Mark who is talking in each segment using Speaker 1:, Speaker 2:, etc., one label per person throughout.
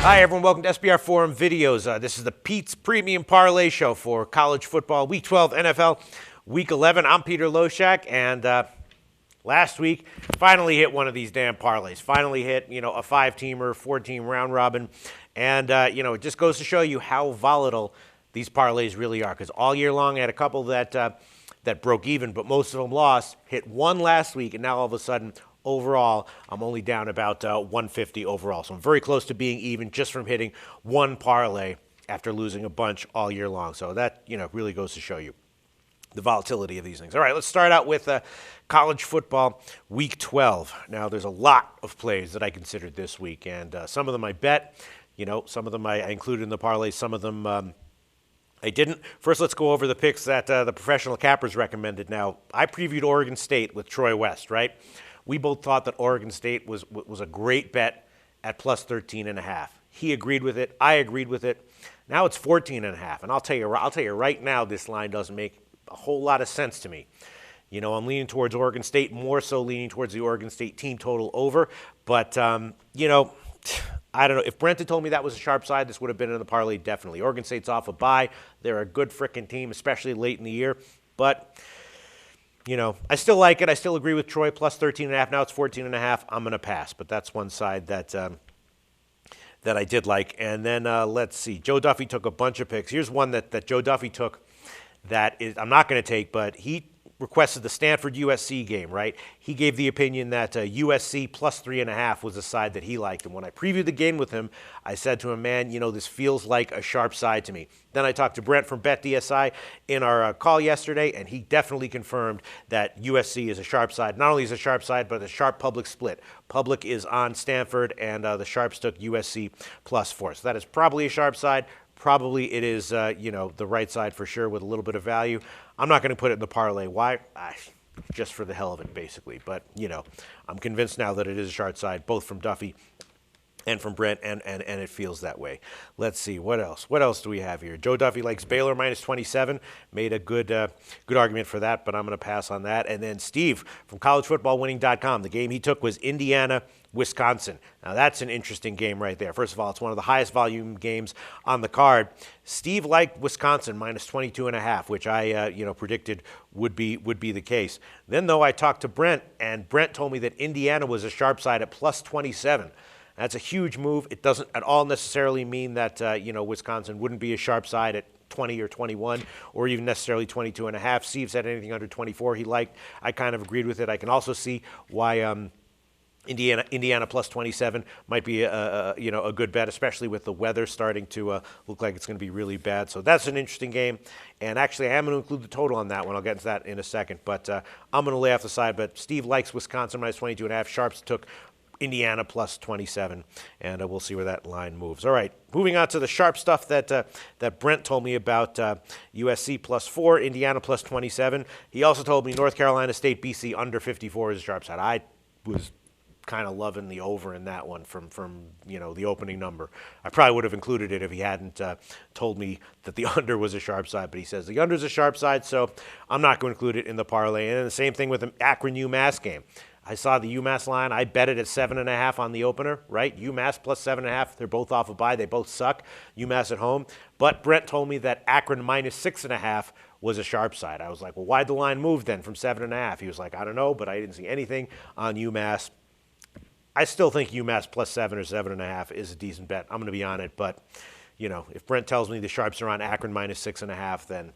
Speaker 1: Hi, everyone. Welcome to SBR Forum Videos. This is the Pete's Premium Parlay Show for college football, Week 12 NFL, Week 11. I'm Peter Loshak, and last week finally hit one of these damn parlays. Finally hit, a five-teamer, four-team round robin, and it just goes to show you how volatile these parlays really are. Because all year long, I had a couple that broke even, but most of them lost. Hit one last week, and now all of a sudden, overall, I'm only down about 150 overall. So I'm very close to being even just from hitting one parlay after losing a bunch all year long. So that, really goes to show you the volatility of these things. All right, let's start out with college football Week 12. Now, there's a lot of plays that I considered this week, and some of them I bet. Some of them I included in the parlay. Some of them I didn't. First, let's go over the picks that the professional cappers recommended. Now, I previewed Oregon State with Troy West, right? We both thought that Oregon State was a great bet at plus 13.5. He agreed with it. I agreed with it. Now it's 14.5, and I'll tell you right now, this line doesn't make a whole lot of sense to me. I'm leaning towards Oregon State, more so leaning towards the Oregon State team total over. But I don't know. If Brent had told me that was a sharp side, this would have been in the parlay definitely. Oregon State's off a bye. They're a good frickin' team, especially late in the year. But I still like it. I still agree with Troy, plus 13.5. Now it's 14.5. I'm going to pass, but that's one side that I did like. And then let's see. Joe Duffy took a bunch of picks. Here's one that Joe Duffy took that I'm not going to take, but he requested the Stanford-USC game, right? He gave the opinion that USC plus 3.5 was the side that he liked. And when I previewed the game with him, I said to him, man, this feels like a sharp side to me. Then I talked to Brent from BetDSI in our call yesterday, and he definitely confirmed that USC is a sharp side. Not only is it a sharp side, but a sharp public split. Public is on Stanford, and the sharps took USC plus 4. So that is probably a sharp side. Probably it is, the right side for sure with a little bit of value. I'm not going to put it in the parlay. Why? Just for the hell of it, basically. But, I'm convinced now that it is a sharp side, both from Duffy and from Brent, and it feels that way. Let's see, what else? What else do we have here? Joe Duffy likes Baylor minus 27. Made a good argument for that, but I'm going to pass on that. And then Steve from collegefootballwinning.com. The game he took was Indiana-Wisconsin. Now, that's an interesting game right there. First of all, it's one of the highest volume games on the card. Steve liked Wisconsin minus 22.5, which I predicted would be the case. Then, though, I talked to Brent, and Brent told me that Indiana was a sharp side at plus 27. That's a huge move. It doesn't at all necessarily mean that, Wisconsin wouldn't be a sharp side at 20 or 21 or even necessarily 22.5. Steve said anything under 24 he liked. I kind of agreed with it. I can also see why Indiana plus 27 might be a good bet, especially with the weather starting to look like it's going to be really bad. So that's an interesting game. And actually, I am going to include the total on that one. I'll get into that in a second. But I'm going to lay off the side. But Steve likes Wisconsin minus 22.5. Sharps took Indiana plus 27, and we'll see where that line moves. All right, moving on to the sharp stuff that Brent told me about USC plus 4, Indiana plus 27. He also told me North Carolina State, BC under 54 is a sharp side. I was kind of loving the over in that one from the opening number. I probably would have included it if he hadn't told me that the under was a sharp side, but he says the under is a sharp side, so I'm not going to include it in the parlay. And then the same thing with the Akron-UMass game. I saw the UMass line. I bet it at 7.5 on the opener, right? UMass plus 7.5. They're both off a bye. They both suck. UMass at home. But Brent told me that Akron minus 6.5 was a sharp side. I was like, well, why'd the line move then from 7.5? He was like, I don't know, but I didn't see anything on UMass. I still think UMass plus 7 or 7.5 is a decent bet. I'm going to be on it. But, if Brent tells me the sharps are on Akron minus 6.5, then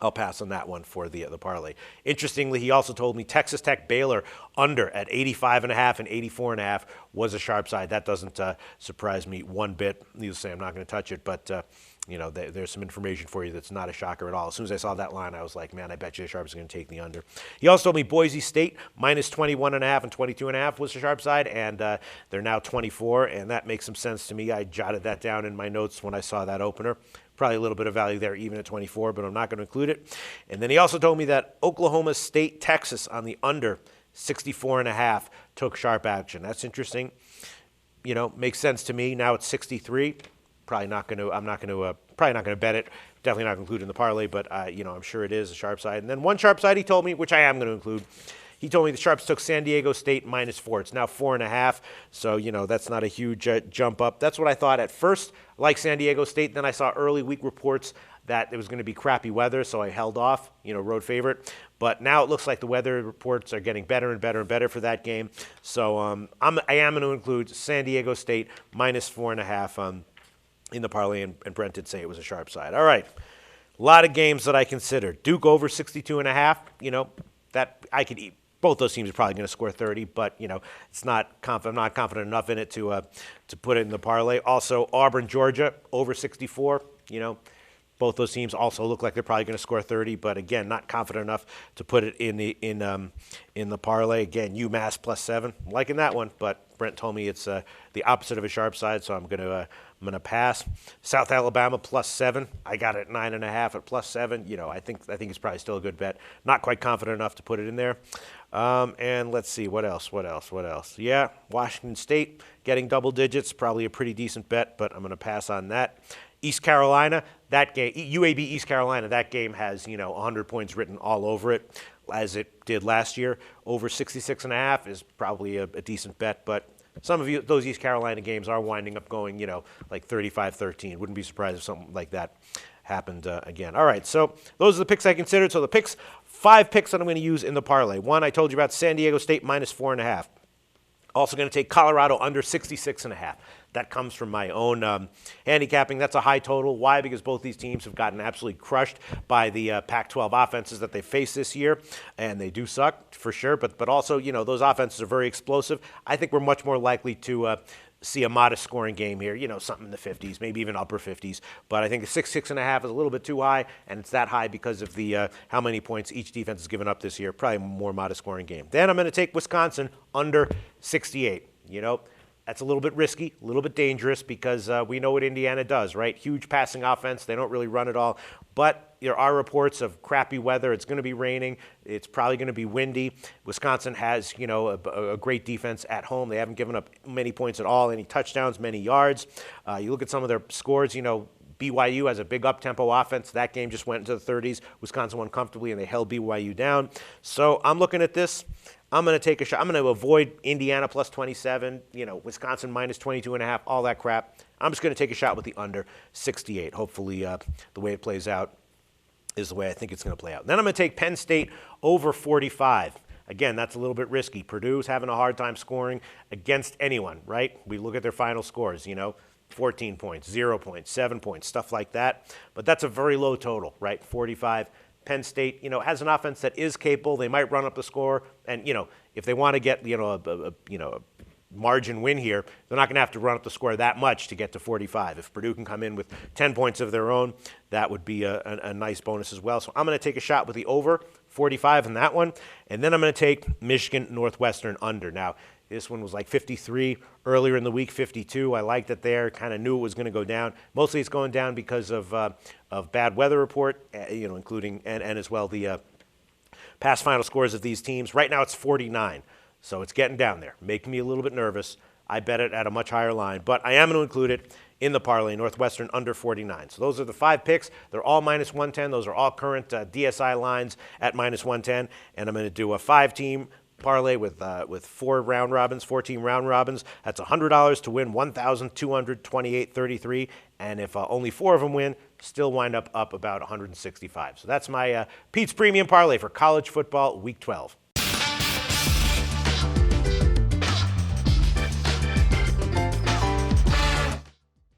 Speaker 1: I'll pass on that one for the parlay. Interestingly, he also told me Texas Tech Baylor under at 85.5 and 84.5 was a sharp side. That doesn't surprise me one bit. Needless to say, I'm not going to touch it, but there's some information for you that's not a shocker at all. As soon as I saw that line, I was like, man, I bet you the sharps are going to take the under. He also told me Boise State minus 21.5 and 22.5 was a sharp side, and they're now 24, and that makes some sense to me. I jotted that down in my notes when I saw that opener. Probably a little bit of value there even at 24, but I'm not going to include it. And then he also told me that Oklahoma State, Texas on the under 64.5 took sharp action. That's interesting. Makes sense to me. Now it's 63. Probably not going to bet it. Definitely not include in the parlay, but I'm sure it is a sharp side. And then one sharp side he told me, which I am going to include, He told me the Sharps took San Diego State -4. It's now 4.5. So, that's not a huge jump up. That's what I thought at first. I like San Diego State. Then I saw early week reports that it was going to be crappy weather, so I held off, road favorite. But now it looks like the weather reports are getting better and better and better for that game. So I am going to include San Diego State -4.5 in the parlay, and Brent did say it was a sharp side. All right, a lot of games that I consider. Duke over 62.5, that I could eat. Both those teams are probably going to score 30, but it's not. I'm not confident enough in it to put it in the parlay. Also, Auburn, Georgia over 64. Both those teams also look like they're probably going to score 30, but again, not confident enough to put it in the parlay. Again, UMass +7, I'm liking that one, but Brent told me it's the opposite of a sharp side, so I'm gonna pass. South Alabama +7, I got it at 9.5 at +7. I think it's probably still a good bet. Not quite confident enough to put it in there. And let's see, what else? Yeah, Washington State getting double digits, probably a pretty decent bet, but I'm going to pass on that. East Carolina, that game, UAB East Carolina, that game has, 100 points written all over it, as it did last year. Over 66.5 is probably a decent bet, but some of those East Carolina games are winding up going, like 35-13. Wouldn't be surprised if something like that happened again. All right, so those are the picks I considered. So the picks, 5 picks that I'm going to use in the parlay. One, I told you about San Diego State -4.5. Also going to take Colorado under 66.5. That comes from my own handicapping. That's a high total. Why? Because both these teams have gotten absolutely crushed by the Pac-12 offenses that they face this year, and they do suck for sure. But also, those offenses are very explosive. I think we're much more likely to see a modest scoring game here, something in the 50s, maybe even upper 50s. But I think 6.5 is a little bit too high, and it's that high because of the how many points each defense has given up this year. Probably a more modest scoring game. Then I'm going to take Wisconsin under 68. That's a little bit risky, a little bit dangerous because we know what Indiana does, right? Huge passing offense. They don't really run it all. But there are reports of crappy weather. It's going to be raining. It's probably going to be windy. Wisconsin has, a great defense at home. They haven't given up many points at all, any touchdowns, many yards. You look at some of their scores, BYU has a big up-tempo offense. That game just went into the 30s. Wisconsin won comfortably, and they held BYU down. So I'm looking at this. I'm going to take a shot. I'm going to avoid Indiana +27, Wisconsin -22.5, all that crap. I'm just going to take a shot with the under 68. Hopefully the way it plays out is the way I think it's going to play out. Then I'm going to take Penn State over 45. Again, that's a little bit risky. Purdue's having a hard time scoring against anyone, right? We look at their final scores, 14 points, 0 points, 7 points, stuff like that. But that's a very low total, right? 45. Penn State, has an offense that is capable. They might run up the score, and if they want to get a margin win here, they're not going to have to run up the score that much to get to 45. If Purdue can come in with 10 points of their own, that would be a nice bonus as well. So I'm going to take a shot with the over 45 in that one, and then I'm going to take Michigan Northwestern under. Now, this one was like 53 earlier in the week, 52. I liked it there. Kind of knew it was going to go down. Mostly it's going down because of bad weather report, including and as well the past final scores of these teams. Right now it's 49, so it's getting down there, making me a little bit nervous. I bet it at a much higher line, but I am going to include it in the parlay, Northwestern under 49. So those are the 5 picks. They're all -110. Those are all current DSI lines at -110, and I'm going to do a 5-team parlay with 4 round robins, 4-team round robins. That's $100 to win $1,228.33, and if only 4 of them win, still wind up about $165. So that's my Pete's Premium Parlay for college football Week 12.